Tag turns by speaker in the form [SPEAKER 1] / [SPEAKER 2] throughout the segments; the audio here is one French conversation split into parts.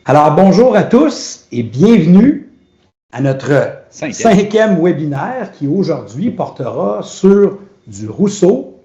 [SPEAKER 1] Alors, bonjour à tous et bienvenue à notre cinquième webinaire qui aujourd'hui portera sur du Rousseau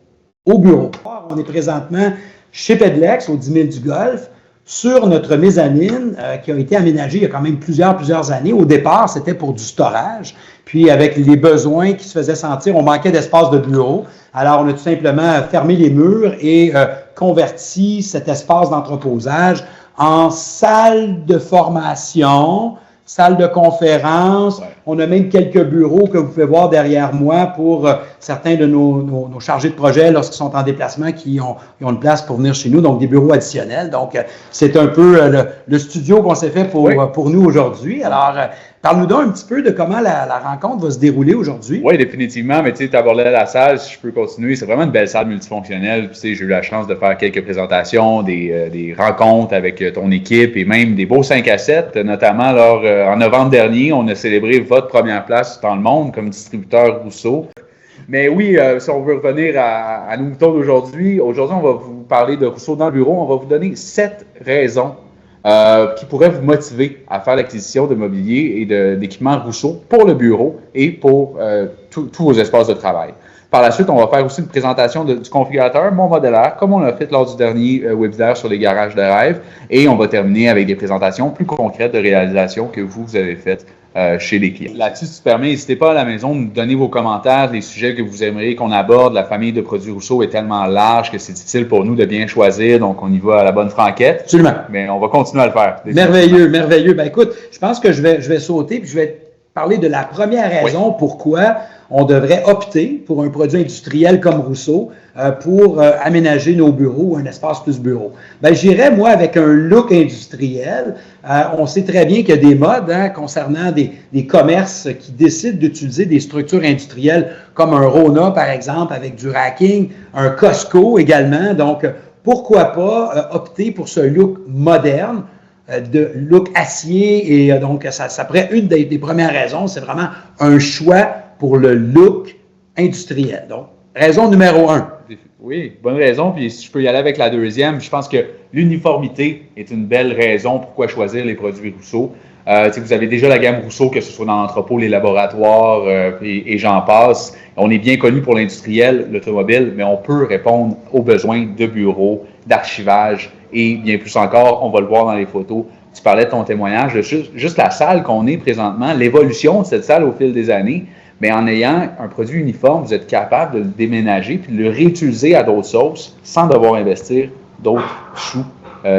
[SPEAKER 1] au bureau. On est présentement chez Pedlex, au 10 000 du Golfe, sur notre mezzanine qui a été aménagée il y a quand même plusieurs années. Au départ, c'était pour du storage. Puis, avec les besoins qui se faisaient sentir, on manquait d'espace de bureau. Alors, on a tout simplement fermé les murs et converti cet espace d'entreposage en salle de formation, salle de conférence. Ouais. On a même quelques bureaux que vous pouvez voir derrière moi pour certains de nos chargés de projet lorsqu'ils sont en déplacement qui ont une place pour venir chez nous, donc des bureaux additionnels. Donc, c'est un peu le studio qu'on s'est fait pour nous aujourd'hui. Alors, parle-nous donc un petit peu de comment la rencontre va se dérouler aujourd'hui.
[SPEAKER 2] Oui, définitivement. Mais tu sais, abordais la salle, si je peux continuer. C'est vraiment une belle salle multifonctionnelle. Tu sais, j'ai eu la chance de faire quelques présentations, des rencontres avec ton équipe et même des beaux 5 à 7. Notamment, en novembre dernier, on a célébré votre première place dans le monde comme distributeur Rousseau. Mais oui, si on veut revenir à nos moutons d'aujourd'hui, on va vous parler de Rousseau dans le bureau. On va vous donner 7 raisons qui pourraient vous motiver à faire l'acquisition de mobilier et d'équipements Rousseau pour le bureau et pour tous vos espaces de travail. Par la suite, on va faire aussi une présentation du configurateur Mon Modelaire, comme on l'a fait lors du dernier webinaire sur les garages de rêve. Et on va terminer avec des présentations plus concrètes de réalisation que vous avez faites chez les clients. Là-dessus, si tu permets, n'hésitez pas à la maison de nous donner vos commentaires, les sujets que vous aimeriez qu'on aborde. La famille de produits Rousseau est tellement large que c'est difficile pour nous de bien choisir, donc on y va à la bonne franquette.
[SPEAKER 1] Absolument.
[SPEAKER 2] Mais on va continuer à le faire.
[SPEAKER 1] Merveilleux, merveilleux. Ben écoute, je pense que je vais sauter puis je vais parler de la première raison pourquoi on devrait opter pour un produit industriel comme Rousseau pour aménager nos bureaux ou un espace plus bureau. Ben, j'irais, moi, avec un look industriel. On sait très bien qu'il y a des modes concernant des commerces qui décident d'utiliser des structures industrielles comme un Rona, par exemple, avec du racking, un Costco également. Donc, pourquoi pas opter pour ce look moderne, de look acier. Et donc, ça pourrait une des premières raisons, c'est vraiment un choix pour le look industriel. Donc, raison numéro 1.
[SPEAKER 2] Oui, bonne raison. Puis si je peux y aller avec la deuxième, je pense que l'uniformité est une belle raison pourquoi choisir les produits Rousseau. Vous avez déjà la gamme Rousseau, que ce soit dans l'entrepôt, les laboratoires et j'en passe. On est bien connu pour l'industriel, l'automobile, mais on peut répondre aux besoins de bureaux, d'archivage et bien plus encore, on va le voir dans les photos. Tu parlais de ton témoignage, juste la salle qu'on est présentement, l'évolution de cette salle au fil des années. Mais en ayant un produit uniforme, vous êtes capable de le déménager puis de le réutiliser à d'autres sauces sans devoir investir d'autres choux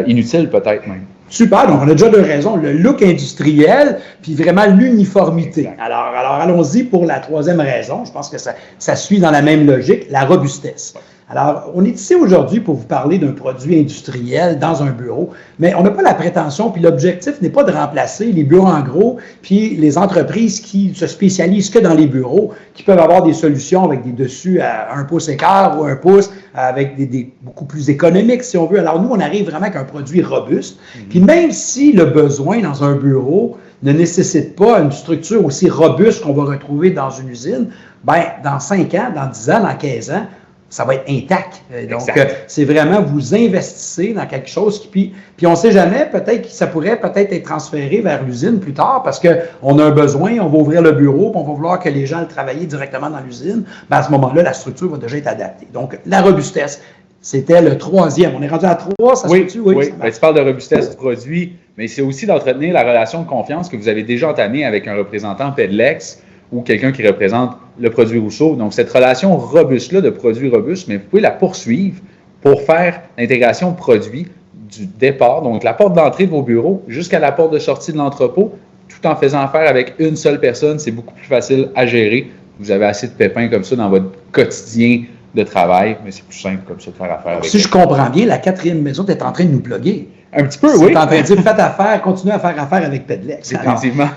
[SPEAKER 2] inutiles peut-être même.
[SPEAKER 1] Super, donc on a déjà deux raisons, le look industriel puis vraiment l'uniformité. Alors allons-y pour la troisième raison, je pense que ça suit dans la même logique, la robustesse. Alors, on est ici aujourd'hui pour vous parler d'un produit industriel dans un bureau, mais on n'a pas la prétention, puis l'objectif n'est pas de remplacer les bureaux en gros, puis les entreprises qui se spécialisent que dans les bureaux, qui peuvent avoir des solutions avec des dessus à 1 pouce écart ou 1 pouce, avec des beaucoup plus économiques, si on veut. Alors, nous, on arrive vraiment avec un produit robuste. Puis même si le besoin dans un bureau ne nécessite pas une structure aussi robuste qu'on va retrouver dans une usine, bien, dans 5 ans, dans 10 ans, dans 15 ans, ça va être intact. Donc, c'est vraiment, vous investissez dans quelque chose puis on ne sait jamais, peut-être que ça pourrait peut-être être transféré vers l'usine plus tard parce qu'on a un besoin, on va ouvrir le bureau, puis on va vouloir que les gens le travaillent directement dans l'usine. Ben, à ce moment-là, la structure va déjà être adaptée. Donc, la robustesse, c'était le troisième. On est rendu à 3, ça se fait-tu?
[SPEAKER 2] Oui. Ben, tu parles de robustesse du produit, mais c'est aussi d'entretenir la relation de confiance que vous avez déjà entamée avec un représentant Pedlex ou quelqu'un qui représente le produit Rousseau. Donc, cette relation robuste-là de produits robustes, mais vous pouvez la poursuivre pour faire l'intégration produit du départ, donc la porte d'entrée de vos bureaux, jusqu'à la porte de sortie de l'entrepôt, tout en faisant affaire avec une seule personne. C'est beaucoup plus facile à gérer. Vous avez assez de pépins comme ça dans votre quotidien de travail, mais c'est plus simple comme ça de faire affaire avec.
[SPEAKER 1] Si je comprends bien, la quatrième maison, tu es en train de nous plugger.
[SPEAKER 2] Un petit peu, oui.
[SPEAKER 1] Tu es en train de dire, faites affaire, continuez à faire affaire avec Pedlex.
[SPEAKER 2] Définitivement.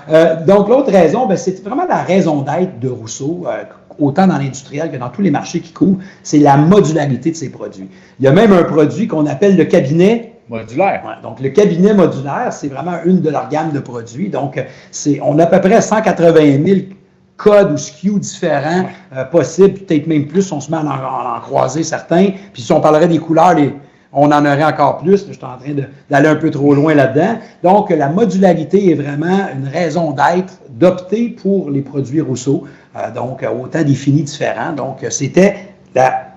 [SPEAKER 1] Donc, l'autre raison, c'est vraiment la raison d'être de Rousseau, autant dans l'industriel que dans tous les marchés qui couvrent, c'est la modularité de ses produits. Il y a même un produit qu'on appelle le cabinet
[SPEAKER 2] modulaire.
[SPEAKER 1] Ouais, donc, le cabinet modulaire, c'est vraiment une de leurs gammes de produits. Donc, on a à peu près 180 000 codes ou SKU différents possibles, peut-être même plus, on se met à en croiser certains. Puis si on parlerait des couleurs, on en aurait encore plus. Je suis en train d'aller un peu trop loin là-dedans. Donc, la modularité est vraiment une raison d'être, d'opter pour les produits Rousseau. Donc, autant des finis différents. Donc, c'était la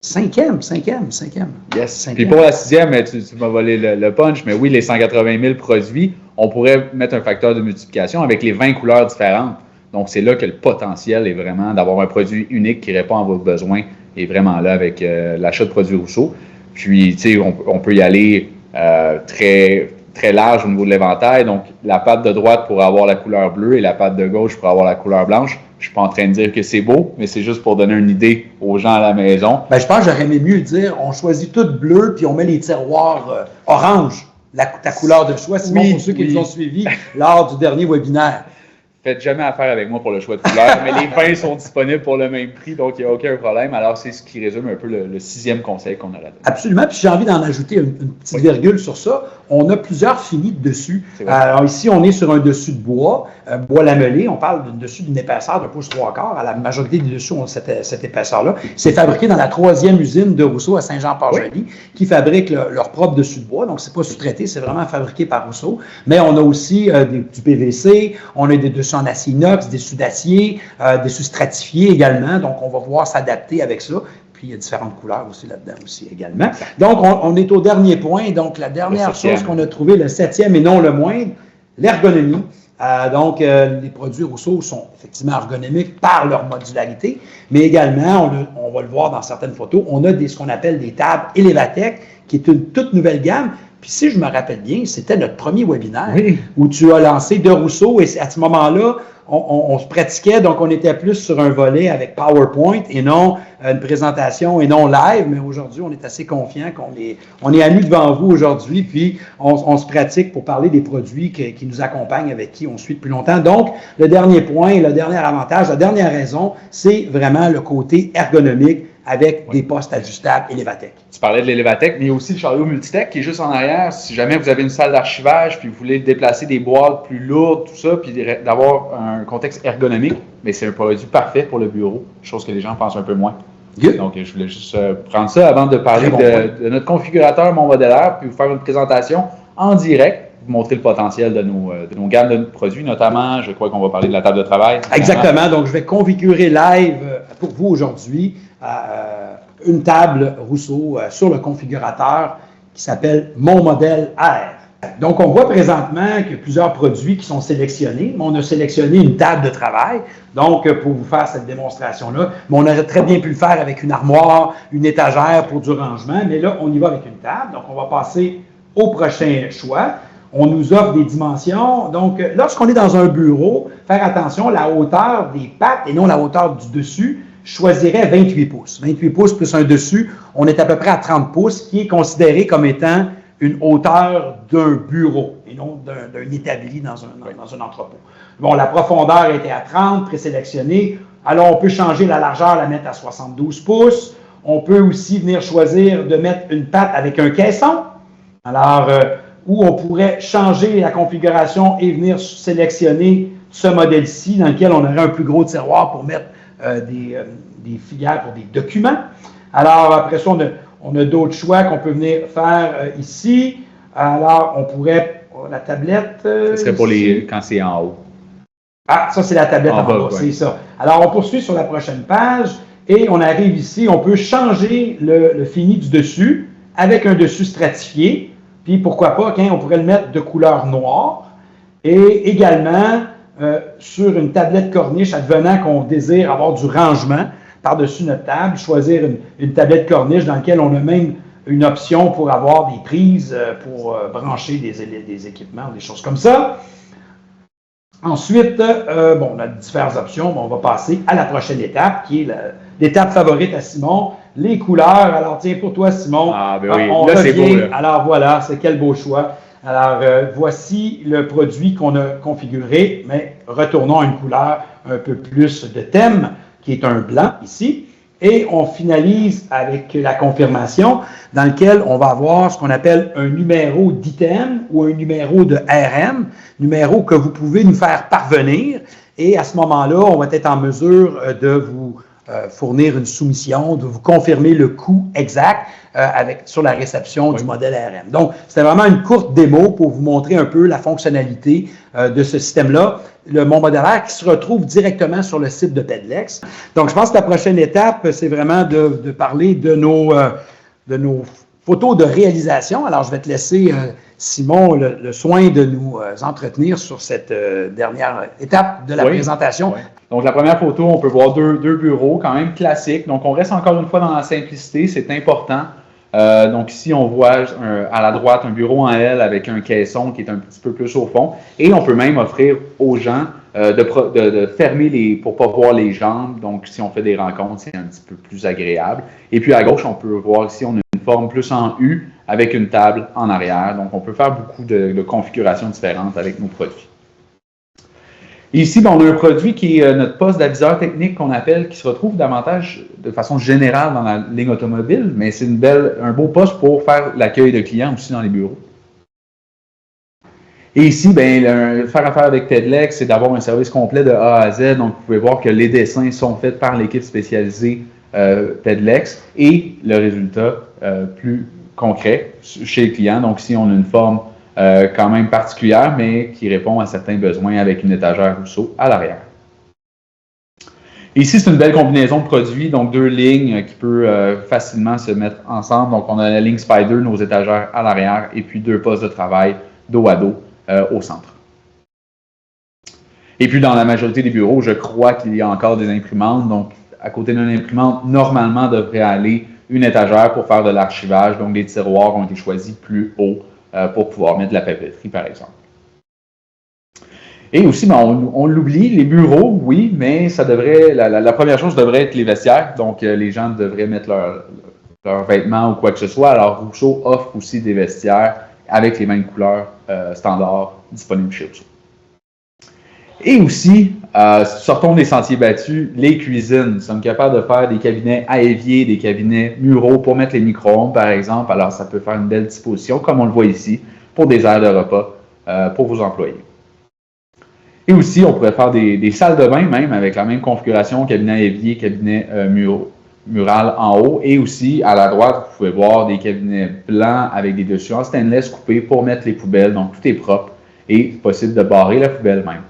[SPEAKER 1] cinquième.
[SPEAKER 2] Yes. Cinquième. Puis pour la sixième, tu m'as volé le punch, mais oui, les 180 000 produits, on pourrait mettre un facteur de multiplication avec les 20 couleurs différentes. Donc, c'est là que le potentiel est vraiment d'avoir un produit unique qui répond à vos besoins est vraiment là avec l'achat de produits Rousseau. Puis, tu sais, on peut y aller très, très large au niveau de l'éventail. Donc, la patte de droite pour avoir la couleur bleue et la patte de gauche pour avoir la couleur blanche. Je ne suis pas en train de dire que c'est beau, mais c'est juste pour donner une idée aux gens à la maison.
[SPEAKER 1] Bien, je pense que j'aurais aimé mieux dire on choisit tout bleu puis on met les tiroirs orange, ta couleur de choix. Sinon, pour ceux qui nous ont suivis lors du dernier webinaire.
[SPEAKER 2] Faites jamais affaire avec moi pour le choix de couleur, mais les vins sont disponibles pour le même prix, donc il n'y a aucun problème. Alors, c'est ce qui résume un peu le sixième conseil qu'on a là-dedans.
[SPEAKER 1] Absolument, puis j'ai envie d'en ajouter une petite virgule sur ça. On a plusieurs finis de dessus. Alors ici, on est sur un dessus de bois, bois lamelé. On parle d'un dessus d'une épaisseur de pouce 3/4. À la majorité des dessus ont cette épaisseur-là. C'est fabriqué dans la 3e usine de Rousseau à Saint-Jean-Port-Joli, qui fabrique leur propre dessus de bois. Donc, c'est pas sous-traité, c'est vraiment fabriqué par Rousseau. Mais on a aussi du PVC, on a des dessus en acier inox, des dessus d'acier, des dessus stratifiés également. Donc, on va pouvoir s'adapter avec ça. Puis, il y a différentes couleurs aussi là-dedans aussi également. Donc, on est au dernier point. Donc, la dernière chose qu'on a trouvé, le 7e et non le moindre, l'ergonomie. Donc, les produits Rousseau sont effectivement ergonomiques par leur modularité, mais également, on va le voir dans certaines photos, on a ce qu'on appelle des tables Elevatec, qui est une toute nouvelle gamme. Puis si je me rappelle bien, c'était notre premier webinaire où tu as lancé de Rousseau, et à ce moment-là, on se pratiquait, donc on était plus sur un volet avec PowerPoint et non une présentation et non live, mais aujourd'hui, on est assez confiant qu'on est à nu devant vous aujourd'hui, puis on se pratique pour parler des produits qui nous accompagnent, avec qui on suit depuis longtemps. Donc, le dernier point, le dernier avantage, la dernière raison, c'est vraiment le côté ergonomique avec des postes ajustables Elevatec.
[SPEAKER 2] Tu parlais de l'Elevatec, mais il y a aussi le chariot Multitech qui est juste en arrière. Si jamais vous avez une salle d'archivage puis vous voulez déplacer des boîtes plus lourdes, tout ça, puis d'avoir un contexte ergonomique, mais c'est un produit parfait pour le bureau, chose que les gens pensent un peu moins. Good. Donc, je voulais juste prendre ça avant de parler de notre configurateur Mon Modélaire, puis vous faire une présentation en direct, vous montrer le potentiel de nos gammes de produits, notamment, je crois qu'on va parler de la table de travail.
[SPEAKER 1] Exactement. Donc, je vais configurer live pour vous aujourd'hui une table Rousseau sur le configurateur qui s'appelle Mon Modèle R. Donc, on voit présentement qu'il y a plusieurs produits qui sont sélectionnés. On a sélectionné une table de travail, donc pour vous faire cette démonstration-là. Mais on aurait très bien pu le faire avec une armoire, une étagère pour du rangement, mais là, on y va avec une table. Donc, on va passer au prochain choix. On nous offre des dimensions. Donc, lorsqu'on est dans un bureau, faire attention, la hauteur des pattes et non la hauteur du dessus, je choisirais 28 pouces. 28 pouces plus un dessus, on est à peu près à 30 pouces, qui est considéré comme étant une hauteur d'un bureau et non d'un établi dans un entrepôt. Bon, la profondeur était à 30, présélectionnée. Alors, on peut changer la largeur, la mettre à 72 pouces. On peut aussi venir choisir de mettre une patte avec un caisson. Alors, où on pourrait changer la configuration et venir sélectionner ce modèle-ci dans lequel on aurait un plus gros tiroir pour mettre des filières pour des documents. Alors, après ça, on a d'autres choix qu'on peut venir faire ici. Alors, on pourrait... la tablette...
[SPEAKER 2] Ce serait pour quand c'est en haut.
[SPEAKER 1] Ah, ça, c'est la tablette en bas, c'est ça. Alors, on poursuit sur la prochaine page et on arrive ici. On peut changer le fini du dessus avec un dessus stratifié. Puis, pourquoi pas, on pourrait le mettre de couleur noire. Et également... sur une tablette corniche, advenant qu'on désire avoir du rangement par-dessus notre table, choisir une tablette corniche dans laquelle on a même une option pour avoir des prises pour brancher des équipements ou des choses comme ça. Ensuite, on a différentes options. On va passer à la prochaine étape, qui est l'étape favorite à Simon, les couleurs. Alors, tiens, pour toi, Simon,
[SPEAKER 2] on là, c'est beau. Là.
[SPEAKER 1] Alors, voilà, c'est quel beau choix. Alors, voici le produit qu'on a configuré, mais retournons à une couleur un peu plus de thème, qui est un blanc ici. Et on finalise avec la confirmation, dans lequel on va avoir ce qu'on appelle un numéro d'item ou un numéro de RM, numéro que vous pouvez nous faire parvenir. Et à ce moment-là, on va être en mesure de vous fournir une soumission, de vous confirmer le coût exact sur la réception du modèle ARM. Donc, c'était vraiment une courte démo pour vous montrer un peu la fonctionnalité de ce système-là, le Mon Modèle qui se retrouve directement sur le site de PEDLEX. Donc, je pense que la prochaine étape, c'est vraiment de parler de nos photos de réalisation. Alors, je vais te laisser, Simon, le soin de nous entretenir sur cette dernière étape de la présentation.
[SPEAKER 2] Oui. Donc, la première photo, on peut voir deux bureaux quand même classiques. Donc, on reste encore une fois dans la simplicité, c'est important. Donc, ici, on voit à la droite un bureau en L avec un caisson qui est un petit peu plus au fond. Et on peut même offrir aux gens de fermer pour ne pas voir les jambes. Donc, si on fait des rencontres, c'est un petit peu plus agréable. Et puis, à gauche, on peut voir ici, on a une forme plus en U avec une table en arrière. Donc, on peut faire beaucoup de configurations différentes avec nos produits. Ici, on a un produit qui est notre poste d'aviseur technique qu'on appelle, qui se retrouve davantage de façon générale dans la ligne automobile, mais c'est un beau poste pour faire l'accueil de clients aussi dans les bureaux. Et ici, faire affaire avec PEDLEX, c'est d'avoir un service complet de A à Z. Donc, vous pouvez voir que les dessins sont faits par l'équipe spécialisée PEDLEX et le résultat plus concret chez le client. Donc, ici, on a une forme quand même particulière, mais qui répond à certains besoins avec une étagère Rousseau à l'arrière. Ici, c'est une belle combinaison de produits, donc deux lignes qui peuvent facilement se mettre ensemble. Donc, on a la ligne Spider, nos étagères à l'arrière, et puis deux postes de travail dos à dos au centre. Et puis, dans la majorité des bureaux, je crois qu'il y a encore des imprimantes. Donc, à côté d'une imprimante, normalement, devrait aller une étagère pour faire de l'archivage. Donc, les tiroirs ont été choisis plus haut pour pouvoir mettre de la papeterie, par exemple. Et aussi, on l'oublie, les bureaux, oui, mais ça devrait, la première chose devrait être les vestiaires. Donc, les gens devraient mettre leurs vêtements ou quoi que ce soit. Alors, Rousseau offre aussi des vestiaires avec les mêmes couleurs standards disponibles chez Rousseau. Et aussi, sortons des sentiers battus, les cuisines. Nous sommes capables de faire des cabinets à évier, des cabinets muraux pour mettre les micro-ondes, par exemple. Alors, ça peut faire une belle disposition, comme on le voit ici, pour des aires de repas pour vos employés. Et aussi, on pourrait faire des salles de bain, même, avec la même configuration, cabinet à évier, cabinet mural en haut. Et aussi, à la droite, vous pouvez voir des cabinets blancs avec des dessus en stainless coupés pour mettre les poubelles. Donc, tout est propre et possible de barrer la poubelle même.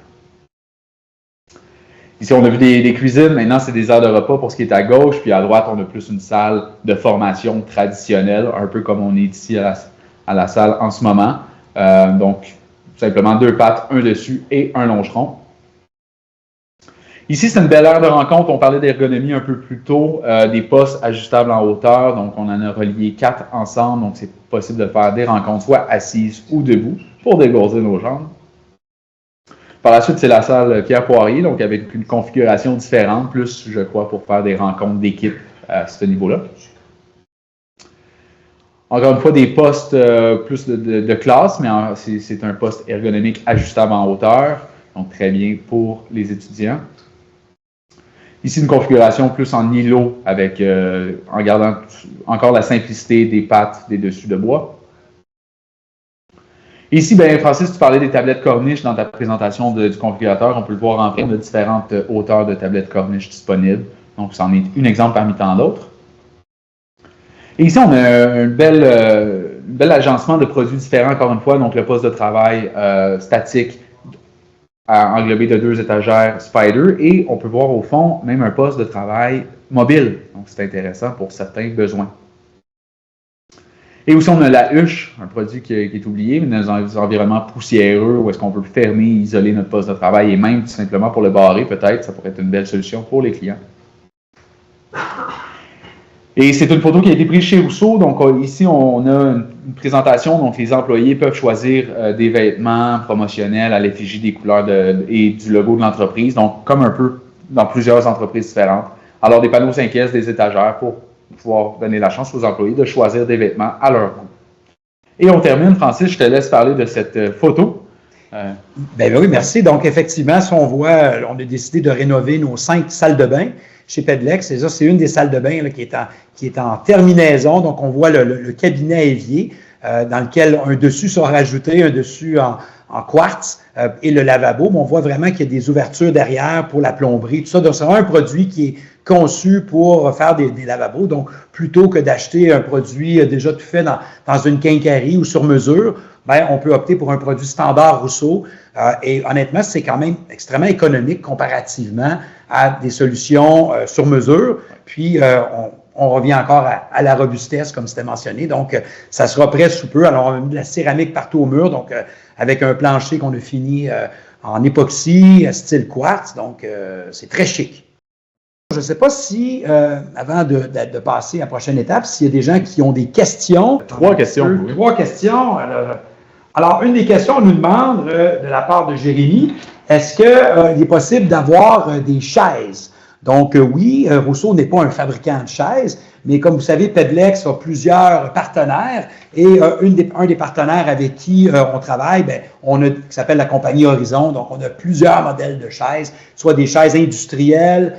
[SPEAKER 2] Ici, on a vu des cuisines. Maintenant, c'est des aires de repas pour ce qui est à gauche. Puis à droite, on a plus une salle de formation traditionnelle, un peu comme on est ici à la salle en ce moment. Donc, simplement deux pattes, un dessus et un longeron. Ici, c'est une belle aire de rencontre. On parlait d'ergonomie un peu plus tôt. Des postes ajustables en hauteur. Donc, on en a relié 4 ensemble. Donc, c'est possible de faire des rencontres soit assises ou debout pour dégourdir nos jambes. Par la suite, c'est la salle Pierre Poirier, donc avec une configuration différente, plus, je crois, pour faire des rencontres d'équipe à ce niveau-là. Encore une fois, des postes plus de classe, mais c'est un poste ergonomique ajustable en hauteur, donc très bien pour les étudiants. Ici, une configuration plus en îlot, avec en gardant encore la simplicité des pattes des dessus de bois. Ici, Francis, tu parlais des tablettes Corniche dans ta présentation du configurateur. On peut le voir en fait, on a différentes hauteurs de tablettes Corniche disponibles. Donc, c'en est un exemple parmi tant d'autres. Et ici, on a un bel agencement de produits différents, encore une fois. Donc, le poste de travail statique englobé de 2 étagères Spider. Et on peut voir au fond même un poste de travail mobile. Donc, c'est intéressant pour certains besoins. Et aussi, on a la huche, un produit qui est oublié, mais dans des environnements poussiéreux où est-ce qu'on peut fermer, isoler notre poste de travail et même tout simplement pour le barrer, peut-être, ça pourrait être une belle solution pour les clients. Et c'est une photo qui a été prise chez Rousseau. Donc ici, on a une présentation. Donc les employés peuvent choisir des vêtements promotionnels à l'effigie des couleurs et du logo de l'entreprise. Donc comme un peu dans plusieurs entreprises différentes. Alors des panneaux 5S, des étagères pour pouvoir donner la chance aux employés de choisir des vêtements à leur goût. Et on termine, Francis, je te laisse parler de cette photo.
[SPEAKER 1] Oui, merci. Donc, effectivement, si on voit, on a décidé de rénover nos 5 salles de bain chez PEDLEX. Et ça, c'est une des salles de bain là, qui est en terminaison. Donc, on voit le cabinet à évier dans lequel un dessus sera rajouté, un dessus en quartz et le lavabo, on voit vraiment qu'il y a des ouvertures derrière pour la plomberie, tout ça. Donc, c'est vraiment un produit qui est conçu pour faire des lavabos. Donc, plutôt que d'acheter un produit déjà tout fait dans une quincaillerie ou sur mesure, ben, on peut opter pour un produit standard Rousseau. Et honnêtement, c'est quand même extrêmement économique comparativement à des solutions sur mesure. Puis, on revient encore à la robustesse, comme c'était mentionné. Donc, ça sera prêt sous peu. Alors, on a mis de la céramique partout au mur, donc avec un plancher qu'on a fini en époxy, style quartz. Donc, c'est très chic. Je ne sais pas si, avant de passer à la prochaine étape, s'il y a des gens qui ont des questions.
[SPEAKER 2] 3 questions. Oui.
[SPEAKER 1] 3 questions. Alors, une des questions, on nous demande de la part de Jérémy, est-ce qu'il est possible d'avoir des chaises? Donc, oui, Rousseau n'est pas un fabricant de chaises, mais comme vous savez, Pedlex a plusieurs partenaires et un des partenaires avec qui on travaille, qui s'appelle la compagnie Horizon. Donc, on a plusieurs modèles de chaises, soit des chaises industrielles,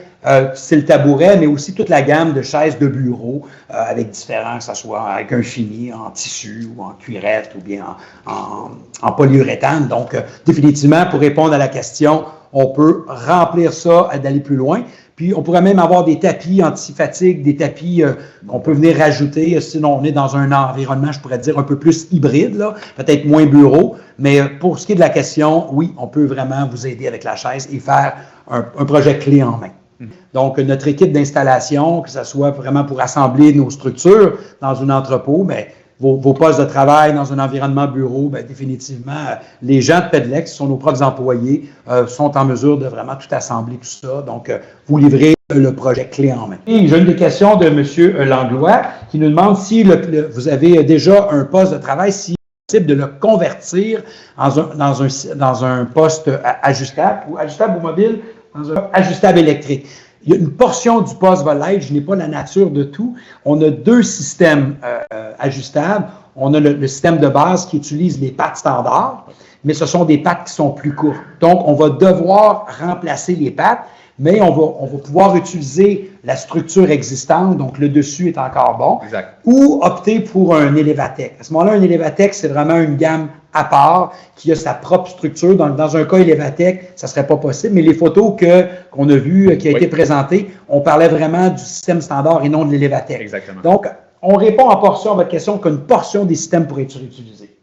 [SPEAKER 1] style tabouret, mais aussi toute la gamme de chaises de bureau avec différents, que ce soit avec un fini en tissu ou en cuirette ou bien en polyuréthane. Donc, définitivement, pour répondre à la question, on peut remplir ça, d'aller plus loin. Puis, on pourrait même avoir des tapis anti-fatigue, des tapis qu'on peut venir rajouter. Sinon, on est dans un environnement, je pourrais dire, un peu plus hybride, là, peut-être moins bureau. Mais pour ce qui est de la question, oui, on peut vraiment vous aider avec la chaise et faire un projet clé en main. Donc, notre équipe d'installation, que ce soit vraiment pour assembler nos structures dans un entrepôt, mais vos postes de travail dans un environnement bureau, bien, définitivement, les gens de Pedlex, qui sont nos propres employés, sont en mesure de vraiment tout assembler, tout ça. Donc, vous livrez le projet clé en main. Et j'ai une question de M. Langlois qui nous demande si vous avez déjà un poste de travail, si c'est possible de le convertir dans un poste ajustable ou mobile, dans un ajustable électrique. Il y a une portion du poste va l'être, je n'ai pas la nature de tout. On a 2 systèmes ajustables. On a le système de base qui utilise les pattes standards, mais ce sont des pattes qui sont plus courtes. Donc, on va devoir remplacer les pattes, mais on va pouvoir utiliser la structure existante, donc le dessus est encore bon,
[SPEAKER 2] exact,
[SPEAKER 1] ou opter pour un Elevatec. À ce moment-là, un Elevatec, c'est vraiment une gamme à part, qui a sa propre structure. Dans un cas Elevatec, ça ne serait pas possible, mais les photos qu'on a vues, qui ont été présentées, on parlait vraiment du système standard et non de l'Elevatec.
[SPEAKER 2] Exactement.
[SPEAKER 1] Donc, on répond en portion à votre question qu'une portion des systèmes pourrait être utilisée.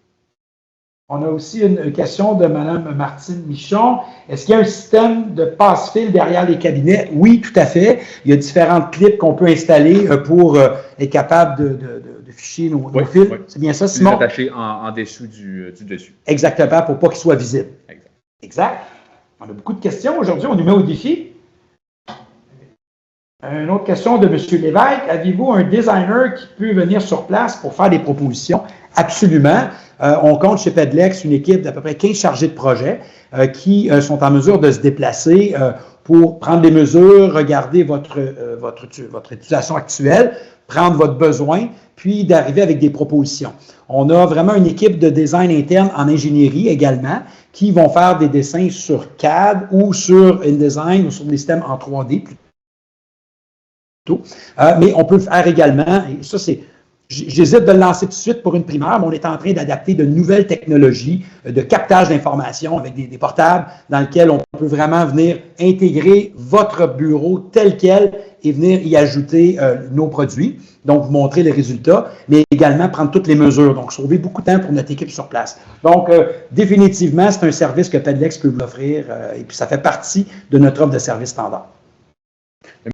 [SPEAKER 1] On a aussi une question de Mme Martine Michon. Est-ce qu'il y a un système de passe-fil derrière les cabinets? Oui, tout à fait. Il y a différentes clips qu'on peut installer pour être capable de ficher nos fils. Oui. C'est bien ça, Simon?
[SPEAKER 2] Attaché en dessous du dessus.
[SPEAKER 1] Exactement, pour pas qu'ils soient visibles. Exact. On a beaucoup de questions aujourd'hui. On nous met au défi. Une autre question de M. Lévesque. Avez-vous un designer qui peut venir sur place pour faire des propositions? Absolument. On compte chez Pedlex une équipe d'à peu près 15 chargés de projet qui sont en mesure de se déplacer pour prendre des mesures, regarder votre utilisation actuelle, prendre votre besoin, puis d'arriver avec des propositions. On a vraiment une équipe de design interne en ingénierie également qui vont faire des dessins sur CAD ou sur InDesign ou sur des systèmes en 3D plutôt. Mais on peut le faire également, et ça c'est... J'hésite de le lancer tout de suite pour une primaire, mais on est en train d'adapter de nouvelles technologies de captage d'informations avec des portables dans lesquels on peut vraiment venir intégrer votre bureau tel quel et venir y ajouter nos produits, donc vous montrer les résultats, mais également prendre toutes les mesures, donc sauver beaucoup de temps pour notre équipe sur place. Donc, définitivement, c'est un service que Pedlex peut vous offrir et puis ça fait partie de notre offre de service standard.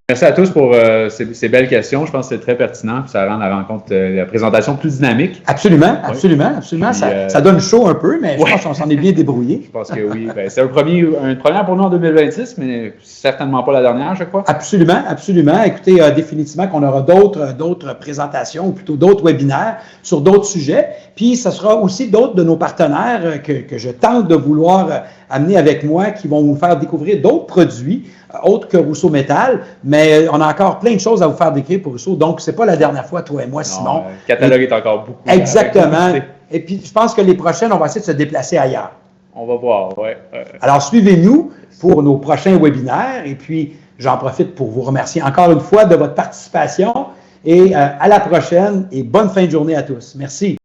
[SPEAKER 2] Merci à tous pour ces belles questions. Je pense que c'est très pertinent. Puis ça rend la rencontre, la présentation plus dynamique.
[SPEAKER 1] Absolument, absolument, absolument. Puis, ça donne chaud un peu, mais je pense qu'on s'en est bien débrouillé.
[SPEAKER 2] Je pense que oui. C'est une première pour nous en 2026, mais certainement pas la dernière, je crois.
[SPEAKER 1] Absolument, absolument. Écoutez, définitivement qu'on aura d'autres présentations, ou plutôt d'autres webinaires sur d'autres sujets. Puis, ce sera aussi d'autres de nos partenaires que je tente de vouloir amener avec moi, qui vont vous faire découvrir d'autres produits autres que Rousseau Métal, mais on a encore plein de choses à vous faire décrire pour Rousseau. Donc, c'est pas la dernière fois, toi et moi, Simon.
[SPEAKER 2] Le catalogue est encore beaucoup.
[SPEAKER 1] Exactement. Et puis, je pense que les prochaines, on va essayer de se déplacer ailleurs.
[SPEAKER 2] On va voir, oui.
[SPEAKER 1] Alors, suivez-nous pour nos prochains webinaires. Et puis, j'en profite pour vous remercier encore une fois de votre participation. Et à la prochaine et bonne fin de journée à tous. Merci.